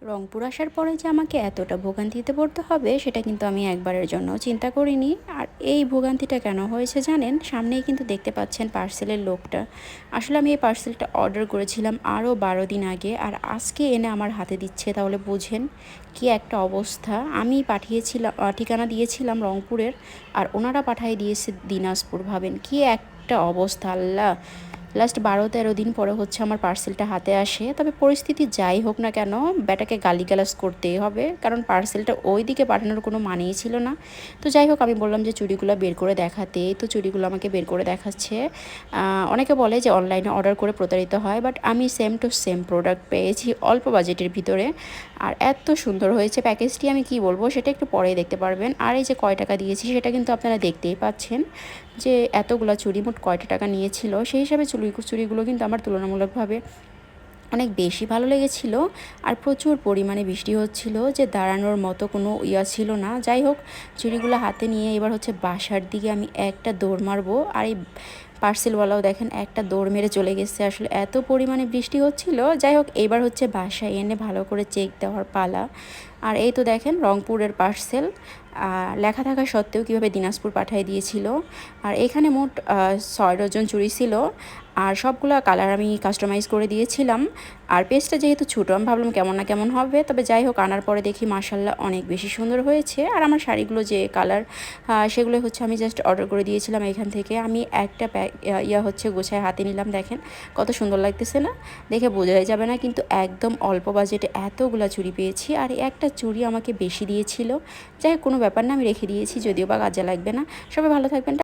রংপুর আসার পরে যে আমাকে এতটা ভোগান্তিতে পড়তে হবে সেটা কিন্তু আমি একবারের জন্য চিন্তা করিনি। আর এই ভোগান্তিটা কেন হয়েছে জানেন? সামনেই কিন্তু দেখতে পাচ্ছেন পার্সেলের লোকটা। আসলে আমি এই পার্সেলটা অর্ডার করেছিলাম আরও 12 দিন আগে, আর আজকে এনে আমার হাতে দিচ্ছে, তাহলে বুঝেন কি একটা অবস্থা। আমি পাঠিয়েছিলাম, ঠিকানা দিয়েছিলাম রংপুরের, আর ওনারা পাঠিয়ে দিয়েছে দিনাজপুর। ভাবেন কি একটা অবস্থা! আল্লাহ, লাস্ট 12-13 দিন পরে হচ্ছে আমার পার্সেলটা হাতে আসে। তবে পরিস্থিতি যাই হোক না কেন, ব্যাটাকে গালিগালাজ করতেই হবে, কারণ পার্সেলটা ওই দিকে পাঠানোর কোনো মানেই ছিল না। তো যাই হোক, আমি বললাম যে চুড়িগুলো বের করে দেখাতে, তো চুড়িগুলো আমাকে বের করে দেখাচ্ছে। অনেকে বলে যে অনলাইনে অর্ডার করে প্রতারিত হয়, বাট আমি সেম টু সেম প্রোডাক্ট পেয়েছি অল্প বাজেটের ভিতরে। আর এত সুন্দর হয়েছে প্যাকেজটি, আমি কি বলবো সেটা একটু পরেই দেখতে পারবেন। আর এই যে কয় টাকা দিয়েছি সেটা কিন্তু আপনারা দেখতেই পাচ্ছেন, যে এতগুলো চুড়ি মোট কয়টা টাকা নিয়েছিল। সেই হিসাবে চুড়িগুলো কিন্তু আমার তুলনামূলকভাবে অনেক বেশি ভালো লেগেছিল। আর প্রচুর পরিমাণে বৃষ্টি হচ্ছিল, যে দাঁড়ানোর মতো কোনো ছিল না। যাই হোক, চুড়িগুলো হাতে নিয়ে এবার হচ্ছে বাসার দিকে আমি একটা দৌড় মারবো। আর এই পার্সেলওয়ালাও দেখেন একটা দৌড় মেরে চলে গেছে, আসলে এত পরিমাণে বৃষ্টি হচ্ছিল। যাই হোক, এবার হচ্ছে বাসায় এনে ভালো করে চেক দেওয়ার পালা। আর এই তো দেখেন রংপুরের পার্সেল লেখা থাকা সত্ত্বেও কীভাবে দিনাজপুর পাঠিয়ে দিয়েছিল। আর এখানে মোট 6 ডজন চুড়ি ছিল, আর সবগুলো কালার আমি কাস্টমাইজ করে দিয়েছিলাম। আর পেজটা যেহেতু ছোটো, আমি ভাবলাম কেমন না কেমন হবে, তবে যাই হোক আনার পরে দেখি মাশাল্লাহ অনেক বেশি সুন্দর হয়েছে। আর আমার শাড়িগুলো যে কালার, সেগুলো হচ্ছে আমি জাস্ট অর্ডার করে দিয়েছিলাম এখান থেকে। আমি একটা হচ্ছে গোছায় হাতে নিলাম, দেখেন কত সুন্দর লাগতেছে না? দেখে বোঝাই যাবে না, কিন্তু একদম অল্প বাজেটে এতগুলা চুড়ি পেয়েছি। আর একটা চুড়ি আমাকে বেশি দিয়েছিল। যাই হোক, কোনো ব্যাপার না, আমি রেখে দিয়েছি, যদিও বা কাজে লাগবে না। সবাই ভালো থাকবেন।